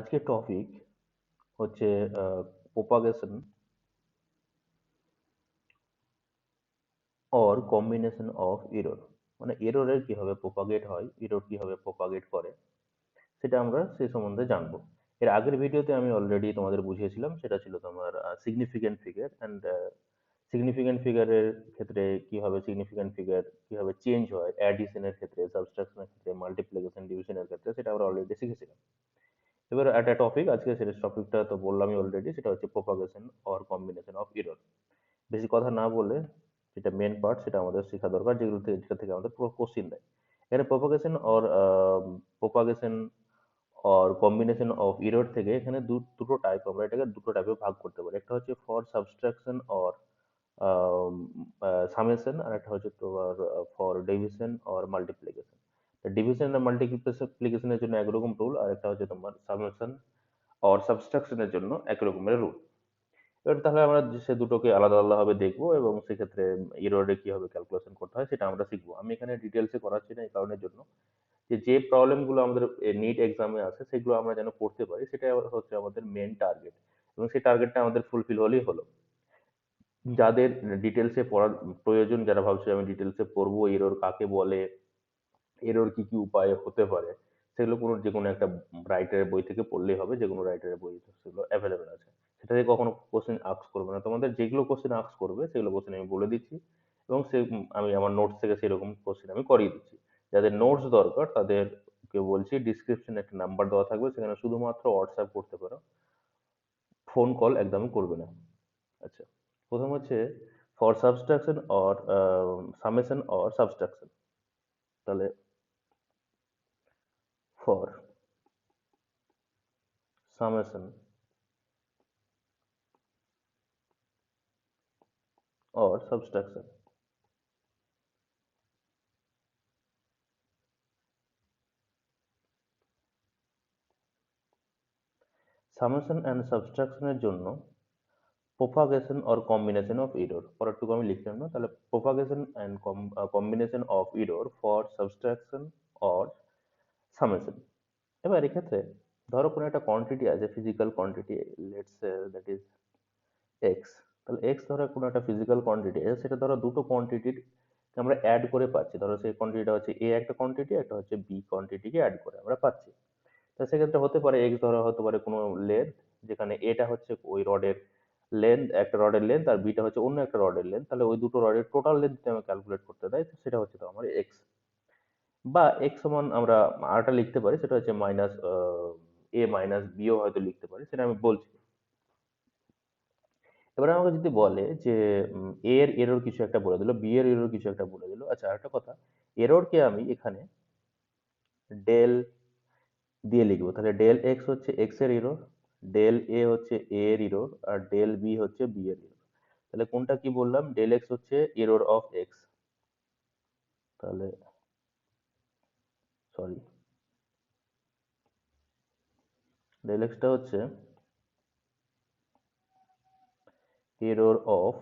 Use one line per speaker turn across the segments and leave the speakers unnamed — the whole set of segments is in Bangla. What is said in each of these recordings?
আজকের টপিক হচ্ছে propagation or combination of error. মানে এররের কিভাবে প্রোপাগেট হয়, এরর কিভাবে প্রোপাগেট করে, সেটা আমরা সেই সম্বন্ধে জানবো। এর আগের ভিডিওতে আমি অলরেডি তোমাদের বুঝিয়েছিলাম, সেটা ছিল তোমার সিগনিফিক্যান্ট ফিগার অ্যান্ড সিগনিফিক্যান্ট ফিগারের ক্ষেত্রে কিভাবে সিগনিফিক্যান্ট ফিগার কিভাবে চেঞ্জ হয়, অ্যাডিশনের ক্ষেত্রে, সাবট্রাকশনের ক্ষেত্রে, মাল্টিপ্লিকেশন ডিভিশনের ক্ষেত্রে, সেটা আমরা অলরেডি শিখেছিলাম। এবার একটা টপিক, আজকে সেটা টপিকটা তো বললামই অলরেডি, সেটা হচ্ছে propagation or combination of error. বেশি কথা না বলে যেটা মেন পার্ট সেটা আমাদের শেখা দরকার, যেটা থেকে আমাদের পুরো কোশ্চিন দেয়। এখানে propagation or combination of error থেকে এখানে দুটো টাইপ, আমরা এটাকে দুটো টাইপে ভাগ করতে পারি। একটা হচ্ছে ফর সাবট্রাকশন অর সামেশন, আর একটা হচ্ছে তোমার for division or multiplication. Division আর মাল্টিপ্লিকেশনের জন্য একরকম রুল, আর একটা হচ্ছে তোমার সামেশন অর সাবট্রাকশনের জন্য একরকমের রুল। এবার তাহলে আমরা সে দুটোকে আলাদা আলাদাভাবে দেখবো, এবং সেক্ষেত্রে ইরোডে কিভাবে ক্যালকুলেশন করতে হয় সেটা আমরা শিখবো। আমি এখানে ডিটেলসে করাচ্ছি না এই কারণের জন্য যে যে প্রবলেমগুলো আমাদের নিট এক্সামে আছে সেগুলো আমরা যেন করতে পারি, সেটা হচ্ছে আমাদের মেন টার্গেট। এবং সেই টার্গেটটা আমাদের ফুলফিল হলেই হলো। যাদের ডিটেলসে পড়ার প্রয়োজন, যারা ভাবছে আমি ডিটেলসে পড়বো এরর কাকে বলে, এরর কি কি উপায় হতে পারে, সেগুলো যে কোনো একটা রাইটারের বই থেকে পড়লেই হবে। যে কোনো রাইটারের বই সেগুলো অ্যাভেলেবেল আছে। সেটা থেকে কখনো কোশ্চেন আস্ক করবে না তোমাদের। যেগুলো কোশ্চেন আস্ক করবে সেগুলো কোশ্চেন আমি বলে দিচ্ছি, এবং আমি আমার নোটস থেকে সেরকম কোশ্চেন আমি করিয়ে দিচ্ছি। যাদের নোটস দরকার তাদেরকে বলছি, ডিসক্রিপশনে একটা নাম্বার দেওয়া থাকবে, সেখানে শুধুমাত্র হোয়াটসঅ্যাপ করতে পারো, ফোন কল একদমই করবে না। আচ্ছা, প্রথম হচ্ছে for subtraction or summation or subtraction. তাহলে for summation or subtraction. Summation and সাবট্রাকশনের জন্য propagation or combination of error, পরেরটুকু আমি লিখলাম না, তাহলে propagation and combination of error for subtraction or summation. এবার এক্ষেত্রে ধরো কোনো একটা কোয়ান্টিটি আছে, physical quantity, let's say that is X. তাহলে এক্স ধরো কোনো একটা ফিজিক্যাল কোয়ান্টিটি আছে, সেটা ধরো দুটো কোয়ান্টিটির আমরা অ্যাড করে পাচ্ছি। ধরো সেই কোয়ান্টিটিটা হচ্ছে এ একটা কোয়ান্টিটি, একটা হচ্ছে বি কোয়ান্টিটিকে অ্যাড করে আমরা পাচ্ছি। তো সেক্ষেত্রে হতে পারে এক্স ধরা হতে পারে কোনো লেন্থ, যেখানে এটা হচ্ছে ওই রডের লেন্থ, একটা রডের লেন্থ, আর বিটা হচ্ছে অন্য একটা রডের লেন্থ। তাহলে ওই দুটো রডের টোটাল লেন্থ যদি আমি ক্যালকুলেট করতে দেয়, তো সেটা হচ্ছে তো আমার এক্স। বা এক্স সমান আমরা আরটা লিখতে পারি, সেটা হচ্ছে মাইনাস এ মাইনাস বিও হয়তো লিখতে পারি, সেটা আমি বলছি। এবার আমাকে যদি বলে যে এ এর এরর কিছু একটা বলে দিল, বি এর এরর কিছু একটা বলে দিল। আচ্ছা, আরেকটা কথা, এররকে আমি এখানে ডেল দিয়ে লিখবো। তাহলে ডেল এক্স হচ্ছে এক্স এর ইরর, ডেল এ হচ্ছে এ এর ইরর, আর ডেল বি হচ্ছে বি এর ইরর। তাহলে কোনটা কি বললাম, ডেল এক্স হচ্ছে ইরর অফ এক্স। তাহলে সরি, ডেল এক্সটা হচ্ছে এরর অফ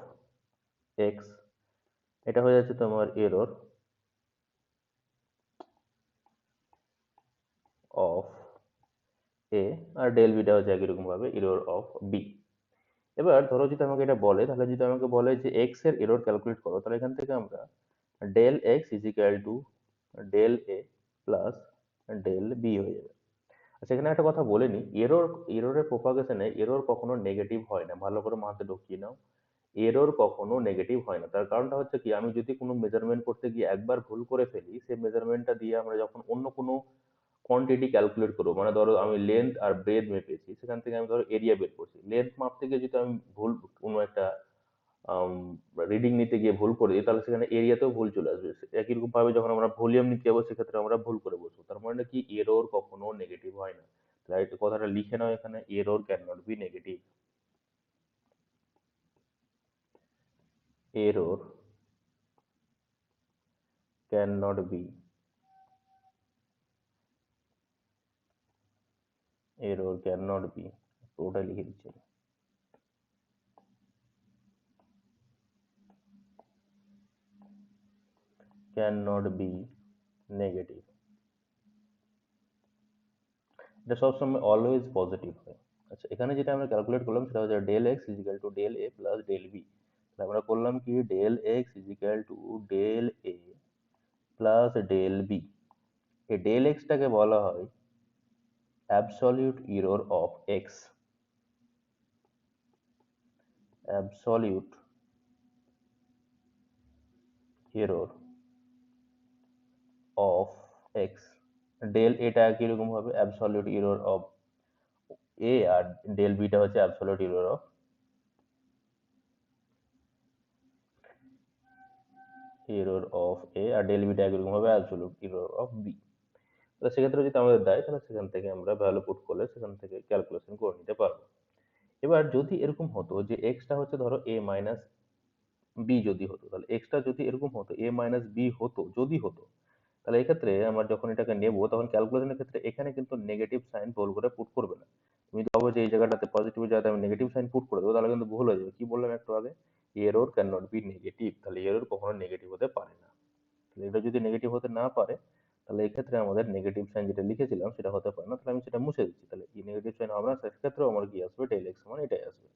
এক্স। এটা হয়ে যাচ্ছে তোমার এরর অফ এ, আর ডেল বিটা হচ্ছে একই রকম ভাবে এরর অফ বি। এবার ধরো যদি আমাকে এটা বলে, তাহলে যদি আমাকে বলে যে এক্স এর এরর ক্যালকুলেট করো, তাহলে এখান থেকে আমরা del X is equal to del A plus del B হয়ে যাবে। আচ্ছা, এখানে একটা কথা বলে নিই, এররের প্রপাগেশনে এরর কখনো নেগেটিভ হয় না, ভালো করে মাথায় ঢুকিয়ে নাও। এরর কখনো নেগেটিভ হয় না। তার কারণটা হচ্ছে কি, আমি যদি কোনো মেজারমেন্ট করতে গিয়ে একবার ভুল করে ফেলি, সেই মেজারমেন্টটা দিয়ে আমরা যখন অন্য কোনো কোয়ান্টিটি ক্যালকুলেট করবো, মানে ধরো আমি লেন্থ আর ব্রেড মেপেছি, সেখান থেকে আমি ধরো এরিয়া বের করছি, লেন্থ মাপতে গিয়ে যদি আমি ভুল কোনো একটা রিডিং নিতে গিয়ে ভুল করে দিই, তাহলে সেখানে এরিয়াতেও ভুল চলে আসবে। একই রকম ভাবে যখন আমরা ভলিউম নিতে যাবো, সেক্ষেত্রে আমরা ভুল করে বসবো। তার মানে কি, এরর কখনো নেগেটিভ হয় না। রাইট, কথাটা লিখে নাও এখানে, error cannot be negative. Error cannot be, error cannot be, ওটাই লিখে দিচ্ছি, ক্যান নট বি নেগেটিভ। এটা সবসময় অলওয়েজ পজিটিভ হয়। আচ্ছা, এখানে যেটা আমরা ক্যালকুলেট করলাম সেটা হচ্ছে del X is equal to del A plus del B. আমরা করলাম কি, del X is equal to del A plus del B. এই ডেল এক্সটাকে বলা হয় absolute error of X, absolute error of X. Del এটা কিরকম হবে, অ্যাবসলিউট এরর অফ এ, আর ডেল বিটা হচ্ছে অ্যাবসলিউট এরর অফ এ, আর ডেল বিটা কিরকম হবে, অ্যাবসলিউট এরর অফ বি। তো সেক্ষেত্রে যদি আমাদের দেয় তাহলে সেখান থেকে আমরা ভ্যালু পুট করলে সেখান থেকে ক্যালকুলেশন করে নিতে পারবো। এবার যদি এরকম হতো যে এক্সটা হচ্ছে ধরো এ মাইনাস বি, যদি হতো তাহলে এক্সটা যদি এরকম হতো এ মাইনাস বি হতো, যদি হতো, তাহলে এক্ষেত্রে আমার যখন এটাকে নেব তখন ক্যালকুলেশনের ক্ষেত্রে এখানে কিন্তু নেগেটিভ সাইন ভুল করে পুট করবে না। তুমি তো ভাবো যে এই জায়গাটাতে পজিটিভ জায়গাতে আমি নেগেটিভ সাইন পুট করে দেবো, তাহলে কিন্তু ভুল হয়ে যাবে। কি বললাম একটু আগে, error cannot be negative, তাহলে এরর কখনো নেগেটিভ হতে পারে না। তাহলে এটা যদি নেগেটিভ হতে না পারে তাহলে এক্ষেত্রে আমাদের নেগেটিভ সাইন যেটা লিখেছিলাম সেটা হতে পারে না, তাহলে আমি সেটা মুছে দিচ্ছি। তাহলে এই নেগেটিভ সাইন হবে না, সেক্ষেত্রেও আমার কি আসবে, ডেল এক্স সমান এটাই আসবে।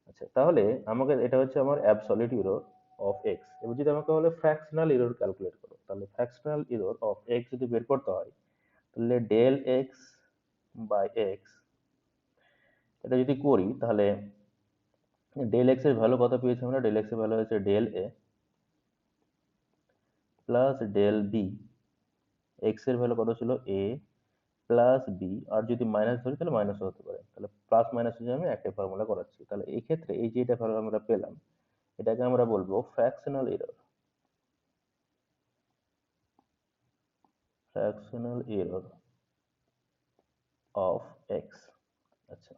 আচ্ছা, তাহলে আমাকে এটা হচ্ছে আমার অ্যাবসলিউট এরর অফ এক্স। এবার যদি আমাকে বলে ফ্র্যাকশনাল এরর ক্যালকুলেট করো, তাহলে ফ্র্যাকশনাল এরর অফ এক্স যদি বের করতে হয় তাহলে ডেল এক্স বাই এক্স, এটা যদি করি তাহলে ডেল এক্স এর ভ্যালু কত পেয়েছি আমরা, ডেল এক্স এর ভ্যালু হচ্ছে del A plus del B. X এর ভ্যালু কত ছিল, এ প্লাস বি, আর যদি মাইনাস ধরি তাহলে মাইনাস হতে পারে, তাহলে প্লাস মাইনাস যদি আমি একটাই ফর্মুলা করাচ্ছি, তাহলে এই ক্ষেত্রে এই যে এটা ভ্যালু আমরা পেলাম এটাকে আমরা বলবো fractional error, fractional error of X. আচ্ছা,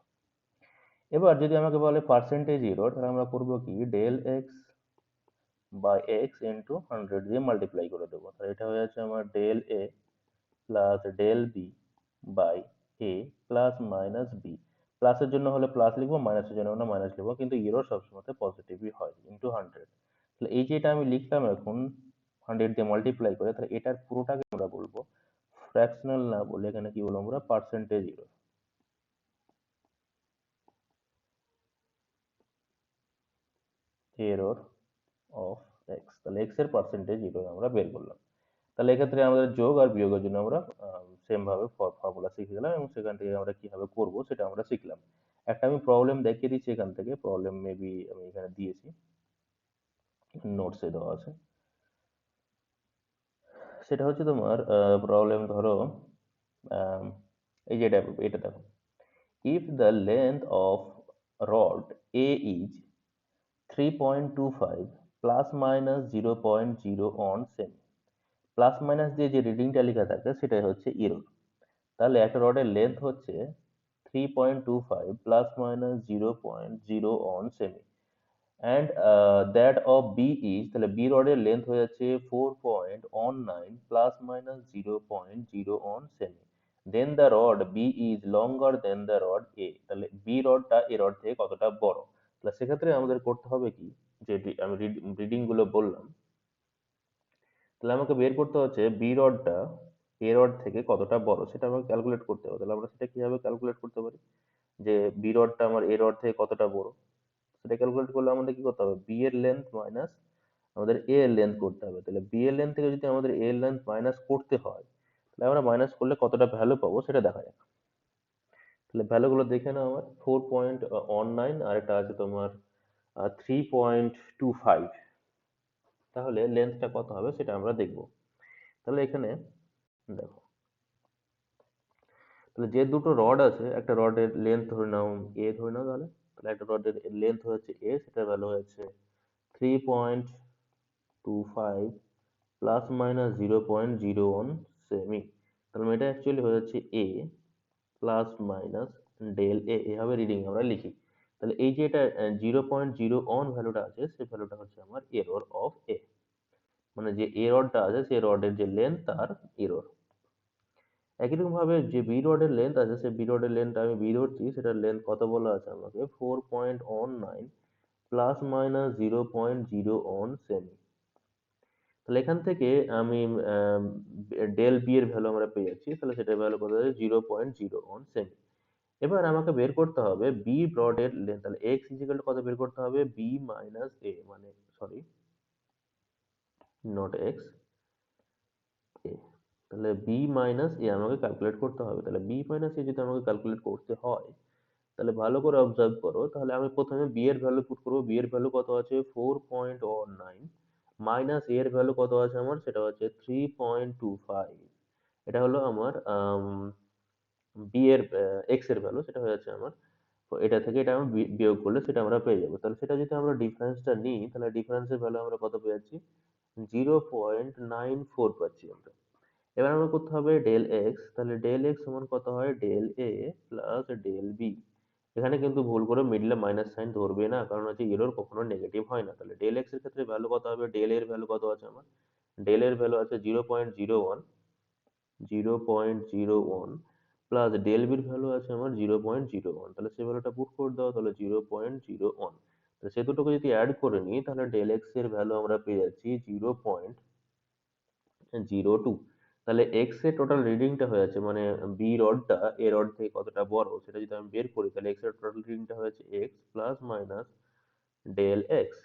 এবার যদি আমাকে বলে পার্সেন্টেজ এরর, তাহলে আমরা করবো কি, del X by X into 100 দিয়ে মাল্টিপ্লাই করে দেবো। তাহলে এটা হয়ে যাচ্ছে আমার del A plus del B by A plus minus B. প্লাসের জন্য হলে প্লাস লিখবো, মাইনাসের জন্য হলে মাইনাস লিখবো, কিন্তু এরর সবসময় পজিটিভই হয়, ইন্টু 100। তাহলে এই যে এটা আমি লিখলাম এখন 100 দিয়ে মাল্টিপ্লাই করে, তাহলে এটার পুরোটাকে আমরা বলবো ফ্র্যাকশনাল না বলে এখানে কি বলবো আমরা, percentage error, error of X. তাহলে এক্স এর পার্সেন্টেজ এরর আমরা বের করলাম। তাহলে এক্ষেত্রে আমাদের যোগ আর বিয়োগের জন্য আমরা সেম ভাবে ফর্মুলা শিখে গেলাম, এবং সেখান থেকে আমরা কিভাবে করব সেটা আমরা শিখলাম। একটা আমি প্রবলেম দেখিয়ে দিচ্ছি, এখান থেকে প্রবলেম মেবি আমি এখানে দিয়েছি, নোটসে দেওয়া আছে। সেটা হচ্ছে তোমার প্রবলেম ধরো, আম, এই যে এটা দেখো, if the length of rod A is 3.25 plus minus 0.0 one semi, plus minus দিয়ে যে রিডিংটা লেখা থাকে সেটাই হচ্ছে ইরর। তাহলে একটা রডের লেন্থ হচ্ছে 3.25 প্লাস মাইনাস 0.0 অন সেমি, and that of B is, তাহলে বি রডের লেন্থ হয়ে যাচ্ছে 4.19 প্লাস মাইনাস 0.0 অন সেমি, then the rod B is longer then the rod A. তাহলে বি রডটা এ রড থেকে কতটা বড়। তাহলে সেক্ষেত্রে আমাদের করতে হবে কি, যে আমি রিডিং গুলো বললাম, তাহলে আমাকে বের করতে হচ্ছে বি রডটা এ রড থেকে কতটা বড়, সেটা আমাকে ক্যালকুলেট করতে হবে। তাহলে আমরা সেটা কিভাবে ক্যালকুলেট করতে পারি, যে বি রডটা আমার এ রড থেকে কতটা বড়, সেটা ক্যালকুলেট করলে আমাদের কি করতে হবে, বি এর লেন্থ মাইনাস আমাদের এ এর লেন্থ করতে হবে। তাহলে বি এর লেন্থ থেকে যদি আমাদের এ এর লেন্থ মাইনাস করতে হয়, তাহলে আমরা মাইনাস করলে কতটা ভ্যালু পাবো সেটা দেখা যাক। তাহলে ভ্যালুগুলো দেখে নাও, আমার 4.19 আর এটা আছে তোমার 3.25, তাহলে লেন্থটা কত হবে সেটা আমরা দেখব। তাহলে এখানে দেখো, তাহলে যে দুটো রড আছে, একটা রডের লেন্থ ধরে নাও এ ধরে নাও, তাহলে তাহলে একটা রডের লেন্থ হচ্ছে এ, সেটার ভ্যালু হচ্ছে 3.25 প্লাস মাইনাস 0.01 সেমি। তাহলে এটা অ্যাকচুয়ালি হয়ে যাচ্ছে এ প্লাস মাইনাস ডেল এ, এভাবে রিডিং আমরা লিখি। তাহলে এই যে এটা 0.01 ভ্যালুটা আছে, সেই ভ্যালুটা হচ্ছে আমার এরর অফ এ, মানে যে এ রডটা আছে সেই রডের যে লেন্থ তার এরর। একই রকম ভাবে যে বি রডের লেন্থ আছে, সেই বি রডের লেন্থ আমি বি ধরছি, সেটার লেন্থ কত বলা আছে আমাকে, 4.19 প্লাস মাইনাস 0.01 সেমি। তাহলে এখান থেকে আমি ডেল বি এর ভ্যালু আমরা পেয়ে যাচ্ছি, তাহলে সেটার ভ্যালু কত হচ্ছে 0.01 সেমি। এবার আমাকে বের করতে হবে বি ব্রড এর লেন্থ, তাহলে এক্স ইজিক্যাল কত বের করতে হবে, বি মাইনাস এ, মানে সরি, নট এক্স, এ। তাহলে বি মাইনাস এ আমাকে ক্যালকুলেট করতে হবে। তাহলে বি মাইনাস এ যদি আমাকে ক্যালকুলেট করতে হয়, তাহলে ভালো করে অবজার্ভ করো। তাহলে আমি প্রথমে বি এর ভ্যালু পুট করবো। বি এর ভ্যালু কত আছে 4.19, মাইনাস এ এর ভ্যালু কত আছে আমার, সেটা হচ্ছে 3.25। এটা হলো আমার বি এর এক্স এর ভ্যালু, সেটা হয়ে যাচ্ছে আমার, তো এটা থেকে এটা আমি বিয়োগ করলে সেটা আমরা পেয়ে যাবো। তাহলে সেটা যদি আমরা ডিফারেন্সটা নিই, তাহলে ডিফারেন্সের ভ্যালু আমরা কত পেয়ে যাচ্ছি, 0.94 পাচ্ছি আমরা। এবার আমরা করতে হবে ডেল এক্স, তাহলে ডেল এক্স সমান কত হয়, del A plus del B. এখানে কিন্তু ভুল করে মিডলে মাইনাস সাইন ধরবে না, কারণ হচ্ছে এরর কখনো নেগেটিভ হয় না। তাহলে ডেল এক্স এর ক্ষেত্রে ভ্যালু কত হবে, ডেল এর ভ্যালু কত আছে আমার, ডেল এর ভ্যালু আছে 0.01, 0.01 প্লাস ডেল বির ভ্যালু আছে আমার 0.01। তাহলে সেই ভ্যালুটা পুট করে দাও, তাহলে 0.01। তো সে দুটোকে যদি অ্যাড করে নিই, তাহলে ডেল এক্স এর ভ্যালু আমরা পেয়ে যাচ্ছি 0.02। তাহলে এক্স এর টোটাল রিডিংটা হয়ে যাচ্ছে, মানে বি রডটা এ রড থেকে কতটা বড় সেটা যদি আমি বের করি, তাহলে এক্স এর টোটাল রিডিংটা হয়েছে X plus minus del X.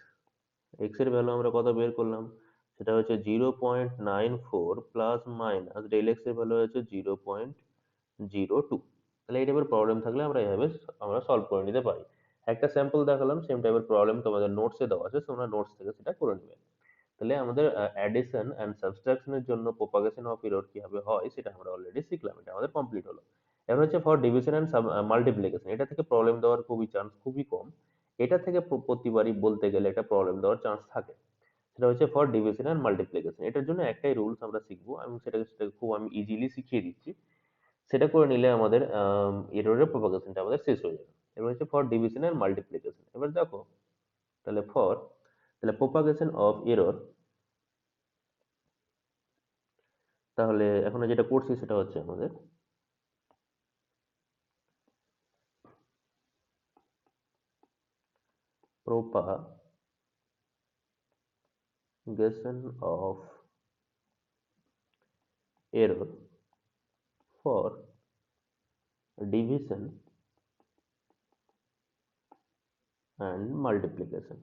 X এর ভ্যালু আমরা কত বের করলাম, সেটা হচ্ছে 0.94 প্লাস মাইনাস ডেল এক্স এর ভ্যালু হচ্ছে 0.02। তাহলে এই টাইপের প্রবলেম থাকলে আমরা এইভাবে আমরা সলভ করে নিতে পারি। একটা স্যাম্পল দেখালাম, সেম টাইপের প্রবলেম তোমাদের নোটসে দেওয়া আছে, তোমরা নোটস থেকে সেটা করে নেবে। তাহলে আমাদের অ্যাডিশন অ্যান্ড সাবট্রাকশনের জন্য প্রোপাগেশন অফ এরর কিভাবে হয় সেটা আমরা অলরেডি শিখলাম, এটা আমাদের কমপ্লিট হলো। এবার হচ্ছে ফর ডিভিশন অ্যান্ড মাল্টিপ্লিকেশন, এটা থেকে প্রবলেম দেওয়ার খুবই চান্স খুবই কম। এটা থেকে প্রতিবারই বলতে গেলে একটা প্রবলেম দেওয়ার চান্স থাকে। সেটা হচ্ছে ফর ডিভিশন অ্যান্ড মাল্টিপ্লিকেশন। এটার জন্য একটাই রুলস আমরা শিখবো, সেটাকে খুব আমি ইজিলি শিখিয়ে দিচ্ছি। সেটা করে নিলে আমাদের এররের প্রোপাগেশনটা আমাদের শেষ হয়ে যাবে। এবার হচ্ছে ফর ডিভিশন অ্যান্ড মাল্টিপ্লিকেশন। এবার দেখো, তাহলে তাহলে প্রোপাগেশন অফ এরর, তাহলে এখন যেটা করছি সেটা হচ্ছে আমাদের propagation of error for division and multiplication।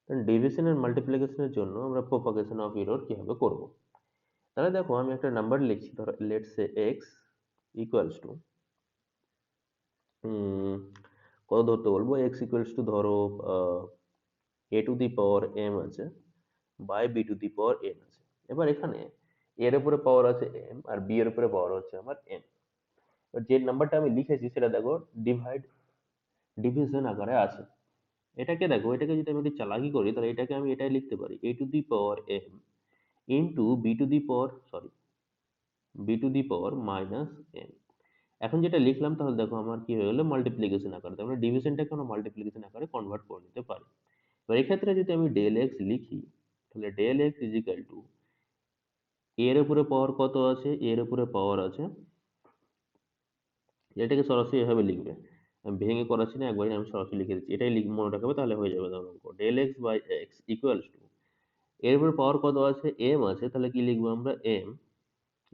Division and মাল্টিপ্লিকেশনের জন্য আমরা প্রোপাগেশন অফ এরর কিভাবে করব। তাহলে দেখো, আমি একটা নাম্বার লিখছি, ধরো let's say X equals to, কত ধরতে বলবো, এক্স ইকুয়ালস টু ধরো A to the power M আছে by B to the power N আছে। এবার এখানে এর উপরে পাওয়ার আছে এম আর বি এর উপরে পাওয়ার হচ্ছে আমার এন। যে নাম্বারটা আমি লিখেছি সেটা দেখো ডিভিশন আকারে আছে। এটাকে দেখো, এটাকে যদি আমি একটু চালাকি করি, তাহলে এটাকে আমি এটাই লিখতে পারি, A to the power M into B to the power, sorry, B to the power minus N. এখন যেটা লিখলাম, তাহলে দেখো আমার কি হয়ে গেলো, মাল্টিপ্লিকেশন আকারে। তার মানে ডিভিশনটাকে আমরা মাল্টিপ্লিকেশন আকারে কনভার্ট করে নিতে পারি। এবার এক্ষেত্রে যদি আমি ডেল এক্স লিখি, তাহলে del X is equal to, এর উপরে পাওয়ার কত আছে, এর উপরে পাওয়ার আছে, এটাকে সরাসরি এভাবে লিখবে, আমি ভেঙে করাচ্ছি না, একবারে আমি সরাসরি লিখে দিচ্ছি, এটাই মনে রাখবে, তাহলে হয়ে যাবে। ধরো অঙ্ক del X by X equals to, এর উপরে পাওয়ার কত আছে, এম আছে, তাহলে কি লিখবো আমরা, এম,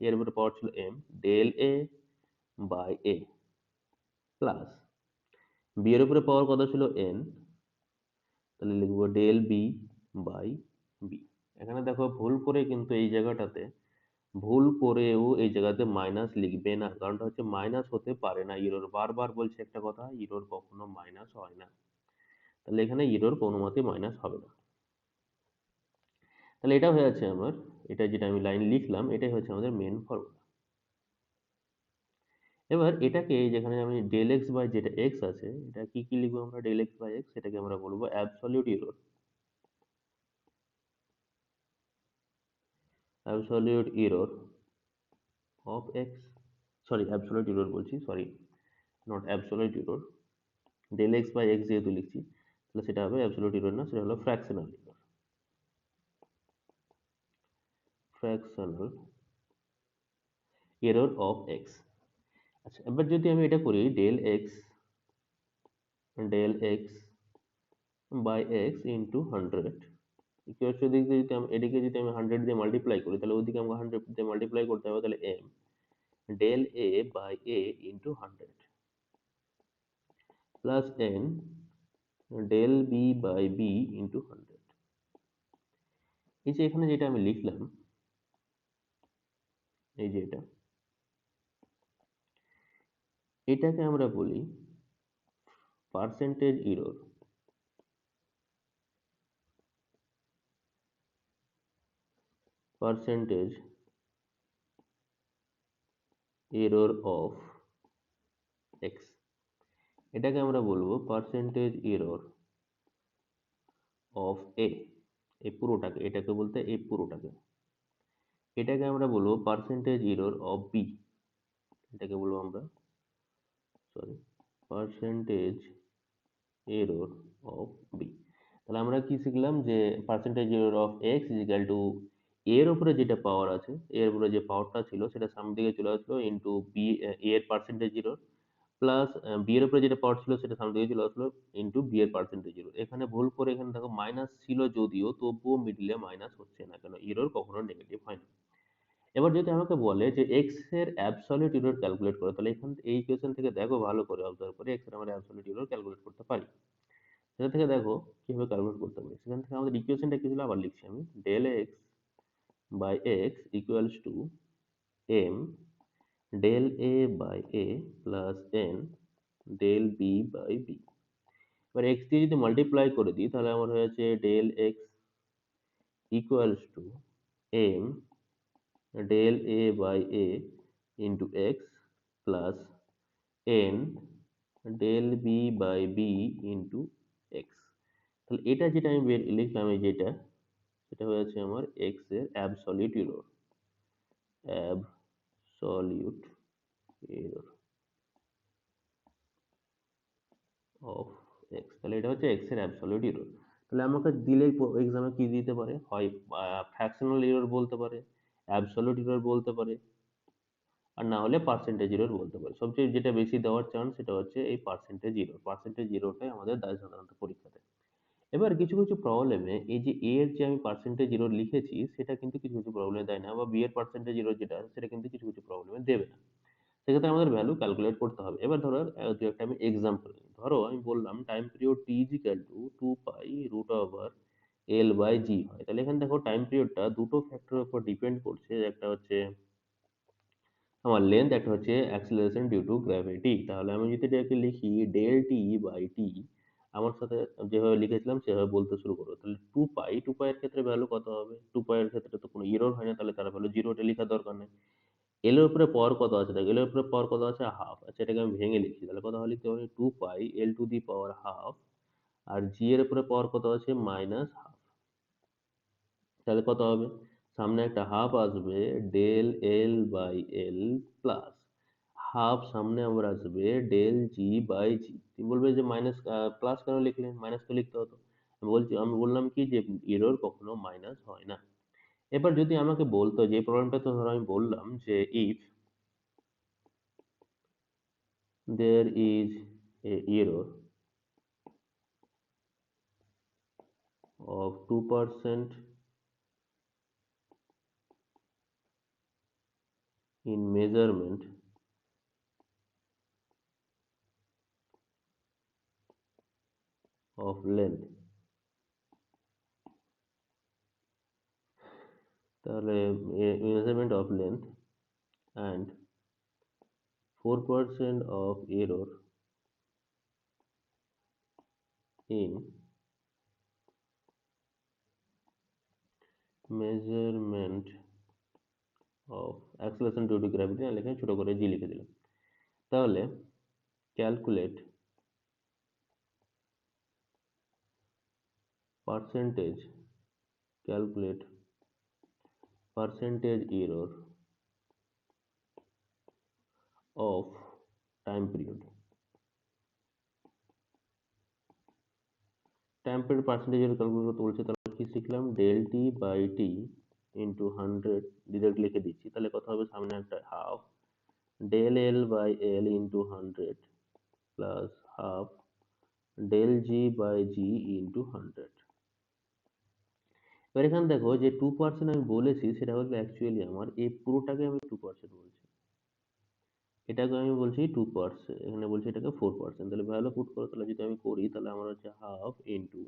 এর উপরে পাওয়ার ছিল M, del A by A plus B এর উপরে পাওয়ার কত ছিল এন, তাহলে লিখবো ডেল বি বাই বি। এখানে দেখো ভুল করে কিন্তু এই জায়গাটাতে, ভুল করেও এই জায়গাতে মাইনাস লিখবে না, কারণটা হচ্ছে মাইনাস হতে পারে না ইরোর, বারবার বলছে একটা কথা, ইরোর কখনো মাইনাস হয় না। তাহলে এখানে ইরোর কোনো মতে মাইনাস হবে না। তাহলে এটা হয়ে যাচ্ছে আমার, এটা যেটা আমি লাইন লিখলাম এটাই হচ্ছে আমাদের মেন ফর্মুলা। এবার এটাকে যেখানে আমি ডেল এক্স বাই যেটা এক্স আছে, এটা কি কি লিখবো আমরা, ডেল এক্স বাই এক্স, সেটাকে আমরা বলবো absolute error, absolute error of X, sorry absolute error বলছি, sorry, not absolute error, del X by X যেহেতু লিখছি, তাহলে সেটা হবে অ্যাবসলিউট ইরোর না, সেটা হলো fractional error, fractional error of X. আচ্ছা, এবার যদি আমি এটা করি, del X by X into 100 equal to দিকে যদি আমি এদিকে যদি আমি 100 দিয়ে মাল্টিপ্লাই করি তাহলে ওদিকে আমাকে 100 দিয়ে মাল্টিপ্লাই করতে হবে, তাহলে M del A by A into 100 plus N del B by B into 100। এই যে এখানে যেটা আমি লিখলাম, এই যে এটাকে আমরা বলি percentage error, percentage error of x. এটাকে আমরা বলবো পার্সেন্টেজ এরর অফ এ, এই পুরোটাকে, এটাকে বলতে এই পুরোটাকে। এটাকে আমরা বলবো পার্সেন্টেজ এরর অফ বি, এটাকে বলবো আমরা, sorry, percentage error of B. তাহলে আমরা কি শিখলাম যে percentage error of X is equal to এর উপরে যেটা পাওয়ার আছে, এর উপরে যে পাওয়ারটা ছিল সেটা সামনে দিকে চলে আসলো ইন্টু বি, এর পার্সেন্টেজ এরর প্লাস বি এর উপরে যেটা পাওয়ার ছিল সেটা সামনে দিকে চলে আসলো ইন্টু বি এর পার্সেন্টেজ এরর। এখানে ভুল করে এখানে দেখো মাইনাস ছিল যদিও, তবুও মিডিলে মাইনাস হচ্ছে না, কেন এরর কখনো নেগেটিভ হয় না। এবার যদি আমাকে বলে যে এক্স এর অ্যাবসলিউট এরর ক্যালকুলেট করো, তাহলে এখান এই ইকুয়েশন থেকে দেখো ভালো করে অবজার্ভ করে এক্স এর আমরা অ্যাবসলিউট এরর ক্যালকুলেট করতে পারি। সেটা থেকে দেখো কিভাবে ক্যালকুলেট করতে পারি। সেখান থেকে আমাদের ইকুয়েশনটা কি ছিল আবার লিখছি আমি, del X by X equals to M del A by A plus N del B by B. এবার এক্স দিয়ে যদি মাল্টিপ্লাই করে দিই তাহলে আমার হয়েছে del X equals to M del A by A into X plus N del B by B into X. তাহলে এটা যেটা আমি লিখলাম, এই যেটা, সেটা হয়েছে আমার এক্স এর absolute error, absolute error of X. তাহলে এটা হচ্ছে এক্স এর অ্যাবসলিউট এরর। তাহলে আমাকে দিলে এক্সামে কি দিতে পারে, হয় ফ্র্যাকশনাল এরর বলতে পারে, অ্যাবসলিউট এরর বলতে পারে, আর না হলে পার্সেন্টেজ এরর বলতে পারে। সবচেয়ে যেটা বেশি দেওয়ার চান্স সেটা হচ্ছে এই পার্সেন্টেজ এরর। পার্সেন্টেজ এররটাই আমাদের দেয় সাধারণত পরীক্ষাতে। এবার কিছু কিছু প্রবলেমে এই যে এ এর যে আমি পার্সেন্টেজ এরর লিখেছি সেটা কিন্তু কিছু কিছু প্রবলেমে দেয় না, বা বি এর পার্সেন্টেজ এরর যেটা আছে সেটা কিন্তু কিছু কিছু প্রবলেমে দেবে না। সেক্ষেত্রে আমাদের ভ্যালু ক্যালকুলেট করতে হবে। এবার ধরো দু একটা আমি এক্সাম্পল নিই। ধরো আমি বললাম time period T is equal two 2 pi √over L/G হয়। তাহলে এখানে দেখো টাইম পিরিয়ডটা দুটো ফ্যাক্টরের উপর ডিপেন্ড করছে, একটা হচ্ছে আমার লেন্থ, একটা হচ্ছে অ্যাক্সিলারেশন ডিউ টু গ্র্যাভিটি। তাহলে আমি যদি এটাকে লিখি ডেল টি বাই টি, আমার সাথে যেভাবে লিখেছিলাম সেভাবে বলতে শুরু করো। তাহলে 2 পাই এর ক্ষেত্রে ভ্যালু কত হবে, 2 পাই এর ক্ষেত্রে তো কোনো এরর হয় না, তাহলে তার ভ্যালু 0, এটা লেখার দরকার নেই। এল এর উপরে পাওয়ার কত আছে, দেখো এল এর উপরে পাওয়ার কত আছে, হাফ। আচ্ছা, এটাকে আমি ভেঙে লিখছি, তাহলে কত লিখতে পারি, 2 pi L to the power half, আর জি এর উপরে পাওয়ার কত আছে, মাইনাস হাফ। তাহলে কত হবে, সামনে একটা হাফ আসবে, del L by L plus half, সামনে আবার আসবে ডেল জি বাই জি। তুমি বলবে যে মাইনাস প্লাস কেন লিখলে, মাইনাস তো লিখতে হতো। আমি বললাম কি যে এরর কখনো মাইনাস হয় না। এবার যদি আমাকে বলতো, যে প্রবলেমটা তো ধরো আমি বললাম যে if there is a error of 2% in measurement of length, তাহলে measurement of length and 4% of error in measurement of acceleration due to gravity, না লিখে ছোট করে জি লিখে দিলাম। তাহলে calculate percentage, calculate percentage error of time period। Time period percentage এর ক্যালকুলেট করতে বলছে, তাহলে কি শিখলাম, del T by T into 100 direct লিখে দিচ্ছি, তাহলে কত হবে, সামনে একটা half del L by L into 100 plus half del G by G into 100। এবার এখানে দেখো যে 2% আমি বলেছি সেটা হলো অ্যাকচুয়ালি আমার এই পুরোটাকে আমি 2% বলছি, এটাকে আমি বলছি 2%, এখানে বলছি এটাকে 4%। তাহলে ভ্যালু পুট করো, তাহলে যদি আমি করি তাহলে আমার হচ্ছে হাফ ইন্টু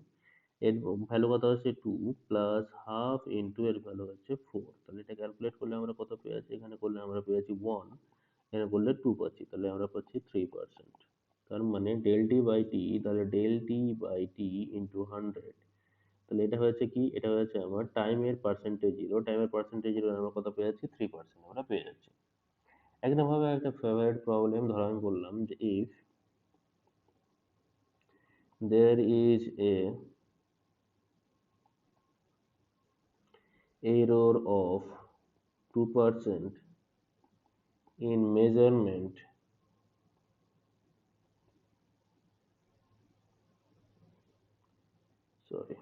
এর ভ্যালু কত হচ্ছে 2 প্লাস হাফ ইন্টু এর ভ্যালু হচ্ছে 4। তাহলে এটা ক্যালকুলেট করলে আমরা কত পেয়েছি, এখানে করলে আমরা পেয়েছি 1, এখানে করলে 2 পাচ্ছি, তাহলে আমরা পাচ্ছি 3%। তার মানে ডেল টি বাই টি, তাহলে del T by T into 100, তাহলে এটা হয়েছে কি, এটা হয়েছে আমার টাইমের পার্সেন্টেজ জিরো, টাইমের পার্সেন্টেজ জিরো আমরা কত পেয়ে যাচ্ছি 3% আমরা পেয়ে যাচ্ছি। একদম ভাবে একটা ফেভারিট প্রবলেম ধরো আমি বললাম যে if there is a error of 2% in measurement, sorry,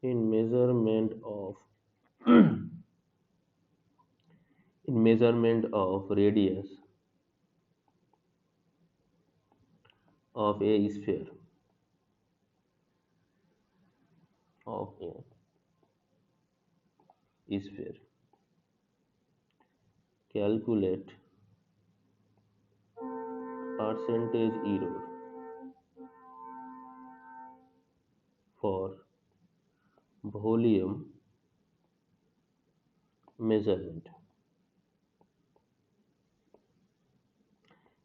in measurement of in measurement of radius of a sphere, of a sphere, calculate percentage error for volume measurement।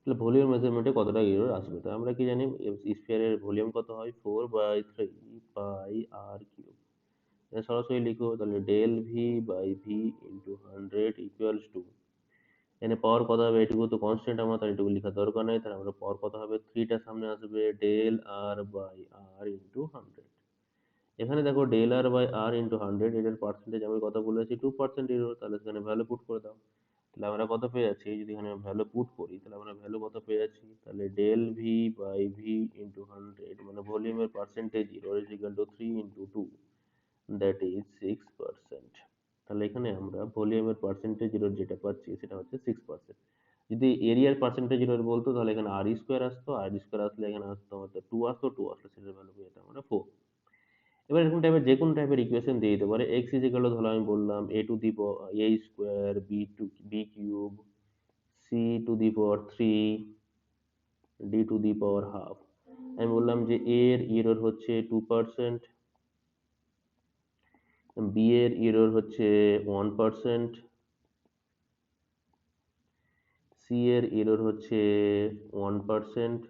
তাহলে ভলিউম মেজারমেন্টে কতটা এরর আসবে, তো আমরা কি জানি স্ফিয়ারের ভলিউম কত হয় 4/3 পাই আর কিউব। সরাসরি লিখো তাহলে del V by V into 100 equals to, এখানে পাওয়ার কত হবে এটুকু তো কনস্ট্যান্ট, আমার তার এটুকু লেখার দরকার নেই, তাহলে আমরা পাওয়ার কত হবে 3টা সামনে আসবে del R by R into 100। এখানে দেখো del R by R into 100, এটার পার্সেন্টেজ আমি কত বলেছি 2% এরর, তাহলে সেখানে ভ্যালু পুট করে দাও। তাহলে আমরা কত পেয়ে যাচ্ছি, যদি এখানে ভ্যালু পুট করি তাহলে আমরা ভ্যালু কত পেয়ে যাচ্ছি, তাহলে del V by V into 100 মানে ভলিউমের percentage error is equal to 3 into 2, that is 6%। তাহলে এখানে আমরা ভলিউমের পার্সেন্টেজ এরর যেটা পাচ্ছি সেটা হচ্ছে 6%। যদি এরিয়ার পার্সেন্টেজ এরর বলতো তাহলে এখানে আর স্কোয়ার আসতো, আর স্কোয়ার আসলে এখানে আসতো আমাদের 2 আসতো, 2 আসলে সেটার ভ্যালু পেয়ে যেতাম আমরা 4। এবার এরকম টাইপের যে কোনো টাইপের ইকুয়েশন দিয়ে দিতে পারে, এক্স ইজ ইকুয়াল টু ধরো আমি বললাম A to the A square B cube C to the power 3 D to the power half. আমি বললাম যে এ এর এরর হচ্ছে 2%, বি এর এরর হচ্ছে 1%, সি এর এরর হচ্ছে 1%,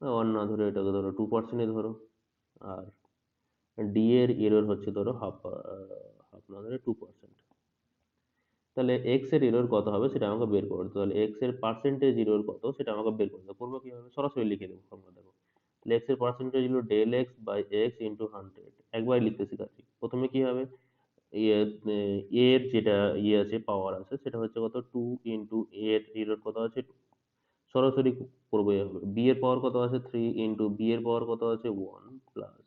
ওয়ান না ধরে এটাকে ধরো 2%ই ধরো, আর ডি এর এরর হচ্ছে ধরো হাফ, হাফ না ধরে 2%। তাহলে এক্স এর এরর কত হবে সেটা আমাকে বের করতে হবে, তাহলে এক্স এর পার্সেন্টেজ এরর কত সেটা আমাকে বের করতে হবে। করবো কিভাবে, সরাসরি লিখে দেবো ফর্মুলা, দেখো তাহলে এক্স এর পার্সেন্টেজ হলো del X by X into 100। একবার লিখতে শেখাচ্ছি, প্রথমে কি হবে, ইয়ে এর যেটা ইয়ে আছে পাওয়ার আছে সেটা হচ্ছে কত 2 ইন্টু এর এরর কত আছে 2, সরাসরি করবো এভাবে। বি এর পাওয়ার কত আছে 3 ইন্টু বি এর পাওয়ার কত আছে 1 প্লাস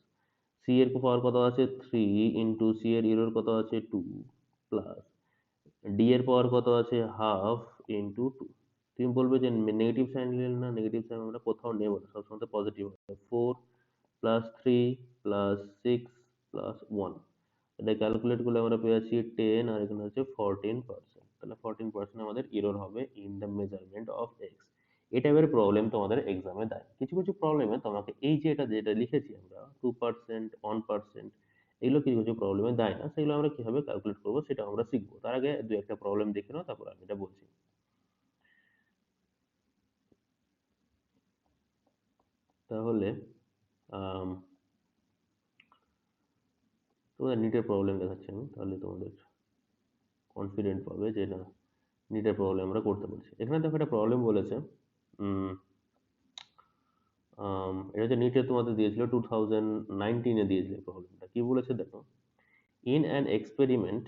সি এর পাওয়ার কত আছে 3 ইন্টু সি এর এরর কত আছে 2 প্লাস ডি এর পাওয়ার কত আছে হাফ ইন্টু 2। তুমি বলবে যে নেগেটিভ সাইন নিলে না, নেগেটিভ সাইন আমরা কোথাও নেব না, সবসময় পজিটিভ হবে। 4+3+6+1, এটা ক্যালকুলেট করলে আমরা পেয়ে যাচ্ছি 10, আর এখানে হচ্ছে 14%। তাহলে 14% আমাদের এরর হবে in the measurement of x. এই টাইপের প্রবলেম তোমাদের এক্সামে দেয়, কিছু কিছু প্রবলেমে তোমাকে এই যে এটা যেটা লিখেছি আমরা 2% 1%, এগুলো কিছু কিছু প্রবলেমে দেয় না, সেগুলো আমরা কিভাবে ক্যালকুলেট করবো সেটা আমরা শিখবো। তার আগে দু একটা প্রবলেম দেখে নাও, তারপর আমি এটা বলছি। তাহলে আম, তোমাদের নিটের প্রবলেম দেখাচ্ছি আমি, তাহলে তোমাদের কনফিডেন্ট পাবে যে না নিটের প্রবলেম আমরা করতে পারছি। এখানে দেখো একটা প্রবলেম বলেছে, উম, এটা হচ্ছে নিটে তোমাদের দিয়েছিল 2019-এ দিয়েছিল প্রবলেমটা, কি বলেছে দেখো, in an experiment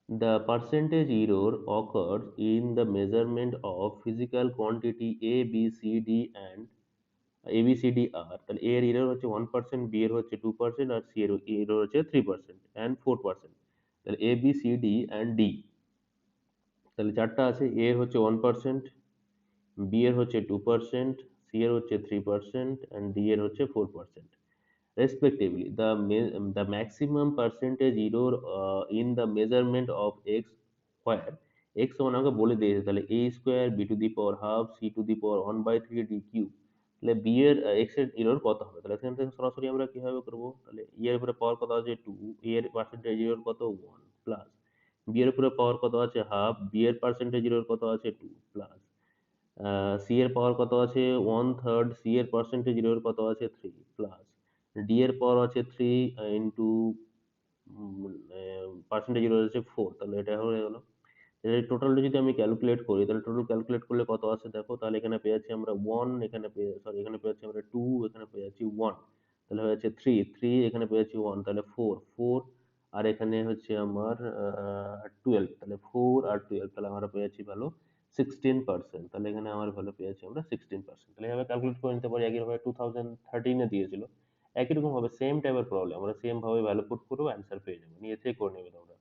the percentage error occurs in the measurement of physical quantity A, B, C, D and ABCDR, তাহলে এ এর এরর হচ্ছে 1%, বি এর হচ্ছে 2%, আর সি এর এরর হচ্ছে 3% অ্যান্ড 4%। তাহলে ABCD অ্যান্ড ডি, তাহলে চারটা আছে। এ এর হচ্ছে 1%, বি এর হচ্ছে 2%, সি এর হচ্ছে 3% অ্যান্ড ডি এর হচ্ছে 4%, respectively. The maximum percentage error in the measurement of x, where x সমান আমাকে বলে দিয়েছে, তাহলে a square B to the power half C to the power 1/3 D cube. তাহলে বি এর x এর এরর কত হবে? তাহলে এখান থেকে সরাসরি আমরা কিভাবে করবো? তাহলে ই এর উপরে পাওয়ার কত আছে 2, এ এর পার্সেন্টেজ এরর কত 1, প্লাস বি এর উপরে পাওয়ার কত আছে হাফ, বি এর পার্সেন্টেজ এরর কত আছে 2, প্লাস সি এর পাওয়ার কত আছে 1/3, সি এর পার্সেন্টেজ এরর কত আছে 3, প্লাস ডি এর পাওয়ার আছে 3 ইন্টু পার্সেন্টেজ এরর আছে 4। তাহলে এটা হয়ে গেল। এর টোটালটা যদি আমি ক্যালকুলেট করি, তাহলে টোটাল ক্যালকুলেট করলে কত আসে দেখো। তাহলে এখানে পেয়ে যাচ্ছি আমরা 1, এখানে পেয়ে সরি এখানে পেয়ে যাচ্ছি আমরা 2, এখানে পেয়ে যাচ্ছি 1, তাহলে হয়ে যাচ্ছে 3, এখানে পেয়ে যাচ্ছি 1, তাহলে 4, আর এখানে হচ্ছে আমার 12, তাহলে 4 আর 12, তাহলে আমরা পেয়ে যাচ্ছি ভ্যালু 16%। তাহলে এখানে আমার ভ্যালু পেয়ে যাচ্ছি আমরা 16%। তাহলে এভাবে ক্যালকুলেট করে নিতে পারি। একইভাবে 2013 দিয়েছিল, একই রকম ভাবে সেম টাইপের প্রবলেম আমরা সেম ভাবে ভ্যালু পুট করবো, অ্যান্সার পেয়ে যাবো। নিয়ে থেকে করে নেবে তোমরা।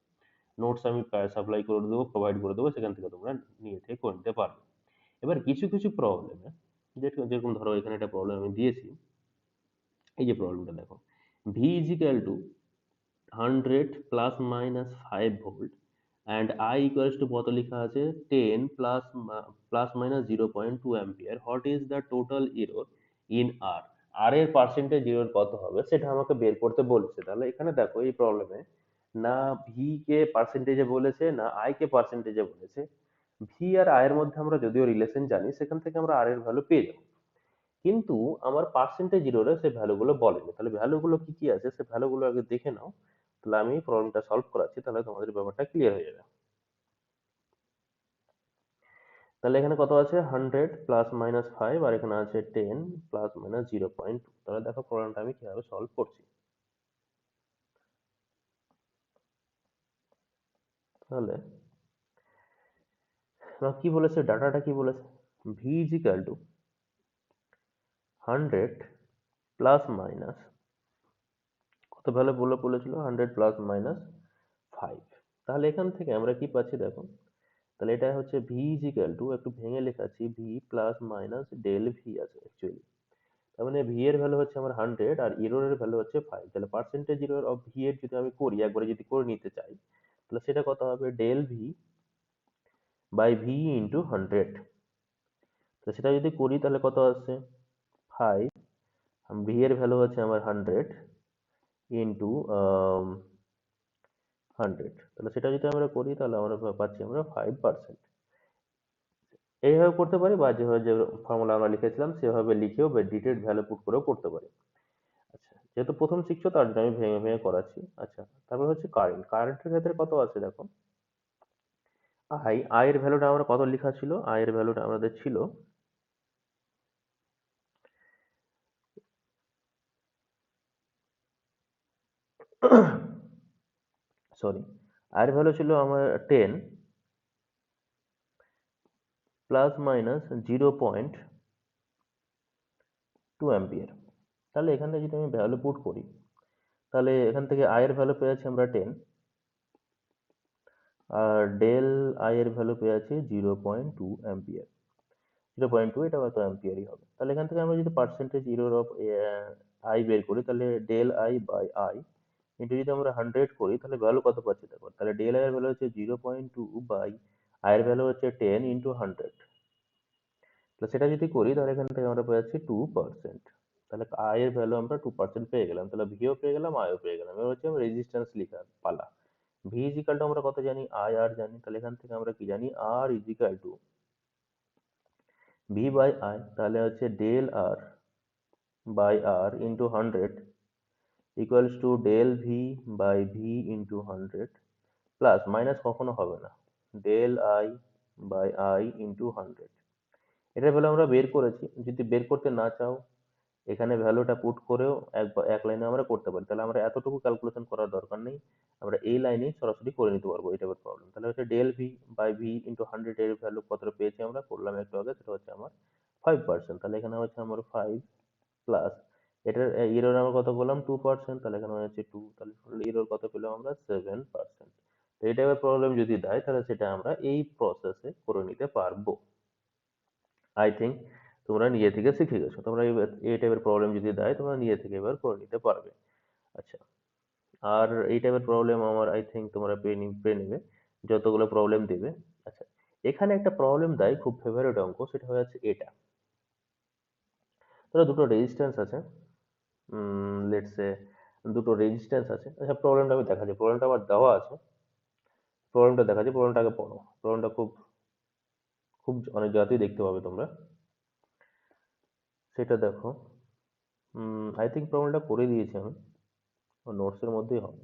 নোটস আমি সাপ্লাই করে দেবো, প্রোভাইড করে দেবো, সেখান থেকে তোমরা নিয়ে থেকে করে নিতে পারবে। এবার কিছু কিছু প্রবলেমে, যেরকম ধরো এখানে একটা প্রবলেম আমি দিয়েছি, এই যে প্রবলেমটা দেখো, V is equal to 100 plus minus 5 volt and I equals to কত লেখা আছে 10 plus minus 0.2 ampere, what is the total error in R. R এর পার্সেন্টেজ এরর কত হবে সেটা আমাকে বের করতে বলছে। তাহলে এখানে দেখো এই প্রবলেমে না ভি কে পার্সেন্টেজে বলেছে না আই কে পার্সেন্টেজে বলেছে। ভি আর আই এর মধ্যে আমরা যদিও রিলেশন জানি, সেখান থেকে আমরা আর এর ভ্যালু পেয়ে যাবো, কিন্তু আমার পার্সেন্টেজ এররে সেই ভ্যালুগুলো বলেনি। তাহলে ভ্যালুগুলো কি কি আছে সে ভ্যালুগুলো আগে দেখে নাও, তাহলে আমি প্রবলেমটা সলভ করাচ্ছি, তাহলে তোমাদের ব্যাপারটা ক্লিয়ার হয়ে যাবে। তাহলে এখানে কত আছে 100 প্লাস মাইনাস 5, আর এখানে আছে 10 প্লাস মাইনাস 0.2। তাহলে দেখো প্রবলেমটা আমি কিভাবে সলভ করছি। তাহলে কি বলেছে, ডাটাটা কি বলেছে, V is equal two 100 plus minus কত ভ্যালু বলেছিল 100 প্লাস মাইনাস 5। তাহলে এখান থেকে আমরা কি পাচ্ছি দেখো, তাহলে এটা হচ্ছে ভি ইজ ইকাল টু, একটু ভেঙে লেখাচ্ছি, V plus minus del V আছে অ্যাকচুয়ালি। তার মানে ভি এর ভ্যালু হচ্ছে আমার 100 আর এরর এর ভ্যালু হচ্ছে 5। তাহলে পার্সেন্টেজ এরর অফ ভি এর যদি আমি করি, একবারে যদি করে নিতে চাই, তাহলে সেটা কত হবে del V by V into 100। তো সেটা যদি করি তাহলে কত আসছে 5, ভি এর ভ্যালু হচ্ছে আমার 100 ইন্টু 100। তাহলে সেটা যদি আমরা করি তাহলে আমরা পাচ্ছি আমরা 5%। এইভাবে করতে পারি, বা যেভাবে যে ফর্মুলা আমরা লিখেছিলাম সেভাবে লিখেও বা ডিটেড ভ্যালু পুট করেও করতে পারি। আচ্ছা, যেহেতু প্রথম শিখছো তার জন্য আমি ভেঙে ভেঙে করাচ্ছি। আচ্ছা, তারপর হচ্ছে কারেন্টের ক্ষেত্রে কত আছে দেখো, আই এর ভ্যালুটা আমরা কত লেখা ছিল, আই এর ভ্যালুটা আমাদের ছিল সরি, আই এর ভ্যালু ছিল আমার 10 প্লাস মাইনাস 0.2 অ্যাম্পিয়ার। তাহলে এখান থেকে যদি আমি ভ্যালু পুট করি, তাহলে এখান থেকে আই এর ভ্যালু পেয়ে যাচ্ছি আমরা 10, আর ডেল আই এর ভ্যালু পেয়ে যাচ্ছি 0.2 অ্যাম্পিয়ার। 0.2 এটা হয়তো অ্যাম্পিয়ারই হবে। তাহলে এখান থেকে আমরা যদি পার্সেন্টেজ এরর অফ আই বের করি, তাহলে del I by I into যদি আমরা 100 করি, তাহলে ভ্যালু কত পাচ্ছি দেখো, তাহলে ডেল আই এর ভ্যালু হচ্ছে 0.2 বাই আই এর ভ্যালু হচ্ছে 10 ইন্টু 100। তো সেটা যদি করি তাহলে এখান থেকে আমরা পেয়ে যাচ্ছি 2%। তাহলে আই এর ভ্যালু আমরা 2% পেয়ে গেলাম, তাহলে ভিও পেয়ে গেলাম, আইও পেয়ে গেলাম। এবার হচ্ছে রেজিস্ট্যান্স লেখার পালা। ভি ইজ ইকাল টু আমরা কত জানি, আই আর জানি, তাহলে এখান থেকে আমরা কি জানি, R is equal to V by I, তাহলে হচ্ছে del R by R into 100 equals to del V by V into 100, plus minus কখনো হবে না, del I by I into 100। এটার ভ্যালু আমরা বের করেছি, যদি বের করতে না চাও এখানে ভ্যালুটা পুট করেও এক লাইনে আমরা করতে পারি। তাহলে আমরা এতটুকু ক্যালকুলেশন করার দরকার নেই, আমরা এই লাইনেই সরাসরি করে নিতে পারবো এই টাইপের প্রবলেম। তাহলে হচ্ছে del V by V into 100 এর ভ্যালু কতটা পেয়েছি আমরা করলাম একটু আগে, সেটা হচ্ছে আমার 5%। তাহলে এখানে হচ্ছে আমার 5 প্লাস এটার ইরোর আমরা কত বললাম 2%, তাহলে এখানে হচ্ছে 2, তাহলে ইরোর কত পেলাম আমরা 7%। তো এই টাইপের প্রবলেম যদি দেয় তাহলে সেটা আমরা এই প্রসেসে করে নিতে পারবো। আই থিঙ্ক তোমরা নিজে থেকে শিখে গেছো, তোমরা এই টাইপের প্রবলেম যদি দেয় তোমরা নিজে থেকে এবার করে নিতে পারবে। আচ্ছা, আর এই টাইপের প্রবলেম আমার আই থিঙ্ক তোমরা পেয়ে নেবে যতগুলো প্রবলেম দিবে। আচ্ছা, এখানে একটা প্রবলেম দেয় খুব ফেভারিট অঙ্ক, সেটা হচ্ছে এটা। ধরো দুটো রেজিস্ট্যান্স আছে, লেটস সে দুটো রেজিস্ট্যান্স আছে। আচ্ছা, প্রবলেমটা আমি দেখাচ্ছি, প্রবলেমটা আবার দেওয়া আছে, প্রবলেমটা দেখাচ্ছি, প্রবলেমটা আগে পড়ো। প্রবলেমটা খুব খুব অনেক জায়গাতেই দেখতে পাবে তোমরা, সেটা দেখো। আই থিঙ্ক প্রবলেমটা করে দিয়েছি আমি, নোটসের মধ্যেই হবে।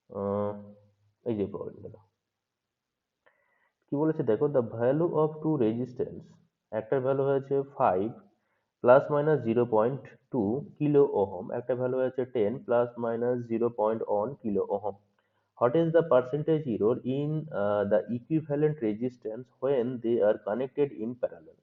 আহ, এই যে প্রবলেমটা কি বলেছে দেখো, the value of two resistance, একটার ভ্যালু হয়েছে 5 প্লাস মাইনাস 0.2 কিলো ওহম, একটা ভ্যালু হয়েছে 10 plus minus 0.1 kilo ohm. What is the percentage error in the equivalent resistance when they are connected in parallel?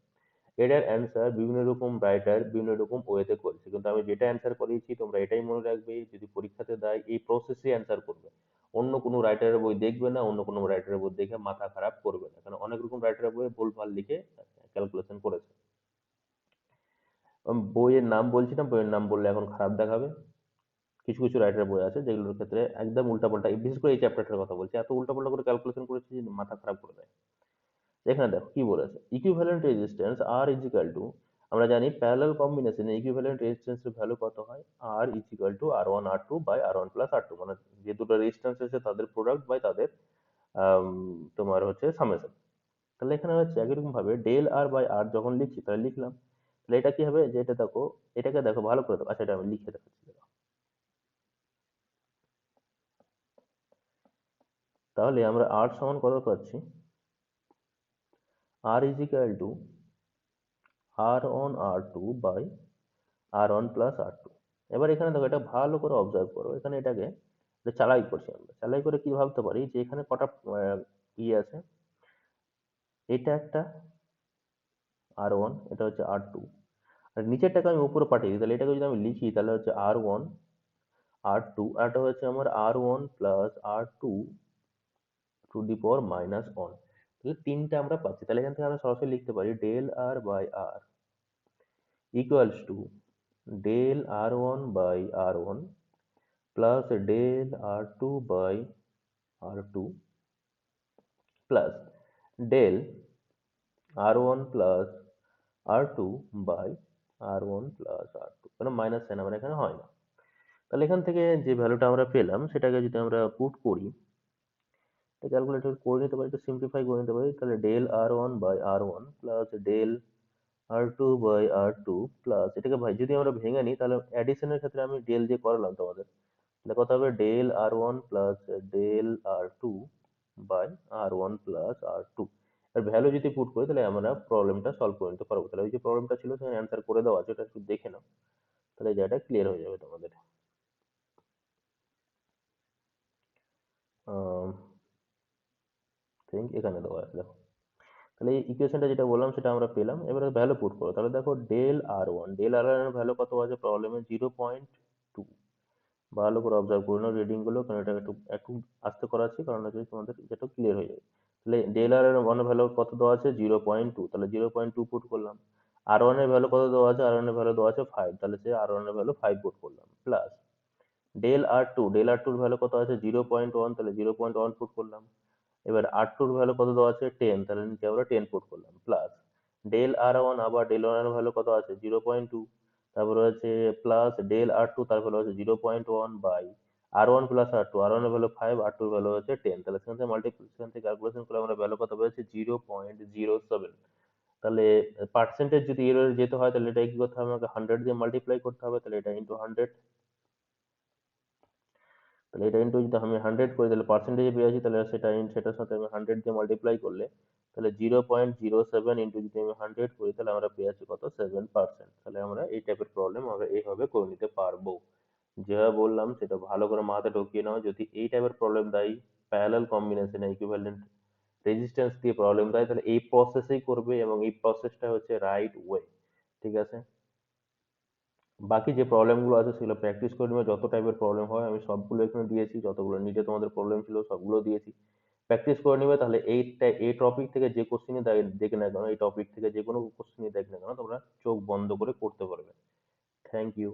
এটার অ্যান্সার বিভিন্ন রকম রাইটার বিভিন্ন রকম ওয়েতে করেছে, কিন্তু আমি যেটা অ্যান্সার করিয়েছি তোমরা এটাই মনে রাখবে, যদি পরীক্ষাতে দেয় এই প্রসেসে অ্যান্সার করবে। অন্য কোনো রাইটারের বই দেখবে না, অন্য কোনো রাইটারের বই দেখে মাথা খারাপ করবে না, কারণ অনেক রকম রাইটারের বই ভুলভাল লিখে ক্যালকুলেশন করেছে। বইয়ের নাম বলছি না, বইয়ের নাম বললে এখন খারাপ দেখাবে। কিছু কিছু রাইটারের বই আছে যেগুলোর ক্ষেত্রে একদম উল্টাপাল্টা, বিশেষ করে এই চ্যাপ্টারটার কথা বলছি, এত উল্টাপাল্টা করে ক্যালকুলেশন করেছে যে মাথা খারাপ করে দেয়। এখানে দেখো কি বলেছে, equivalent resistance R is equal to, আমরা জানি প্যারালাল কম্বিনেশনে ইকুইভ্যালেন্ট রেজিস্ট্যান্সের ভ্যালু কত হয়, R is equal to R one R two by R one plus R two, মানে যে দুটো রেজিস্ট্যান্স আছে তাদের প্রোডাক্ট বাই তাদের আম, তোমার হচ্ছে সামেশন। তাহলে এখানে হচ্ছে একইরকম ভাবে ডেল আর বাই আর যখন লিখছি তাহলে লিখলাম, তাহলে এটা কি হবে যে এটা দেখো, এটাকে দেখো ভালো করে দেখো। আচ্ছা, এটা আমি লিখে দেখাচ্ছি দেখো। তাহলে আমরা আর সমান কত পাচ্ছি, R is equal to R one R two by R one plus R two. এবার এখানে দেখো, এটা ভালো করে অবজার্ভ করো, এখানে এটাকে এটা চালাই করছি আমরা, চালাই করে কি ভাবতে পারি যে এখানে কটা ইয়ে আছে, এটা একটা আর ওয়ান, এটা হচ্ছে আর টু, আর নিচেরটাকে আমি উপরে পাঠিয়ে দিই, তাহলে এটাকে যদি আমি লিখি তাহলে হচ্ছে আর ওয়ান আর টু, আর এটা হচ্ছে আমার R one plus R two to the power minus one. তাহলে তিনটা আমরা পাচ্ছি, তাহলে এখান থেকে আমরা সরাসরি লিখতে পারি del R by R equals to del R one by R one plus del R two by R two plus del R one plus R two by R one plus R two, কারণ মাইনাস সাইন আমার এখানে হয় না। তাহলে এখান থেকে যে ভ্যালুটা আমরা পেলাম সেটাকে যদি আমরা পুট করি, ক্যালকুলেটর করে নিতে পারি, একটু সিম্পলিফাই করে নিতে পারি, তাহলে del R one by R one plus del R two by R two plus, এটাকে ভাই যদি আমরা ভেঙে নিই তাহলে অ্যাডিশনের ক্ষেত্রে আমি ডেল দিয়ে করালাম তোমাদের, তাহলে কত হবে del R one plus del R two by R one plus R two. আর ভ্যালু যদি পুট করি তাহলে আমরা প্রবলেমটা সলভ করে নিতে পারবো। তাহলে ওই যে প্রবলেমটা ছিল সেখানে অ্যান্সার করে দেওয়া আছে, ওটা একটু দেখে নাও, তাহলে এই জায়গাটা ক্লিয়ার হয়ে যাবে তোমাদের। থিঙ্ক এখানে দেওয়া আছে দেখো। তাহলে এই ইকুয়েশনটা যেটা বললাম সেটা আমরা পেলাম, এবারে ভ্যালু পুট করো, তাহলে দেখো del R one, del R one এর ভ্যালু কত আছে প্রবলেমে 0.2। ভালো করে অবজার্ভ করে নাও রিডিং গুলো, কারণ এটা একটু একটু আস্তে করাচ্ছি কারণ হচ্ছে তোমাদের যেটা ক্লিয়ার হয়ে যাবে। তাহলে ডেল আর এর ওয়ান এর ভ্যালু কত দেওয়া আছে 0.2, তাহলে 0.2 পুট করলাম। আর ওয়ান এর ভ্যালু কত দেওয়া আছে, আর ওয়ান এর ভ্যালু দেওয়া আছে 5, তাহলে সে আর ওয়ান এর ভ্যালু 5 পুট করলাম plus del R two, del আর টুর ভ্যালু কত আছে 0.1, তাহলে 0.1 পুট করলাম। এবার আর টুর ভ্যালু কত দেওয়া আছে 10, তাহলে নিচে আমরা 10 পুট করলাম প্লাস ডেল আর ওয়ান, আবার ডেল ওয়ান এর ভ্যালু কত আছে 0.2, তারপরে হচ্ছে প্লাস ডেল আর টু তার ভ্যালু হচ্ছে 0.1 by R one plus R two, R one এর ভ্যালু 5, আর টুর ভ্যালু হচ্ছে 10, তাহলে সেখান থেকে মাল্টিপ্লিকেশন থেকে ক্যালকুলেশন করলে আমরা ভ্যালু কত পেয়েছি 0.07। তাহলে পার্সেন্টেজ যদি এর যেতে হয় তাহলে এটা কি করতে হবে, আমাকে 100 দিয়ে মাল্টিপ্লাই করতে হবে, তাহলে এটা ইন্টু 100, তাহলে এটা ইন্টু যদি আমি 100 করি তাহলে পার্সেন্টেজে পেয়ে যাচ্ছি, তাহলে সেটার সাথে আমি 100 দিয়ে মাল্টিপ্লাই করলে তাহলে 0.07 ইন্টু যদি আমি 100 করি তাহলে আমরা পেয়ে যাচ্ছি কত 7%। তাহলে আমরা এই টাইপের প্রবলেম আমরা এইভাবে করে নিতে পারবো। যেভাবে বললাম সেটা ভালো করে মাথায় ঢুকিয়ে নাও, যদি এই টাইপের প্রবলেম দেয় প্যারালাল কম্বিনেশন ইকুইভ্যালেন্ট রেজিস্ট্যান্স দিয়ে প্রবলেম দেয় তাহলে এই প্রসেসেই করবে, এবং এই প্রসেসটা হচ্ছে রাইট ওয়ে। ঠিক আছে। বাকি যে প্রবলেমগুলো আছে সেগুলো প্র্যাকটিস করে নেবে, যত টাইপের প্রবলেম হয় আমি সবগুলো এখানে দিয়েছি, যতগুলো নিটে তোমাদের প্রবলেম ছিল সবগুলো দিয়েছি। প্র্যাকটিস করে নেবে, তাহলে এই টপিক থেকে যে কোশ্চেনই দেখে না কেন, এই টপিক থেকে যে কোনো কোশ্চেনই দেখ না কেন তোমরা চোখ বন্ধ করে করতে পারবে। Thank you.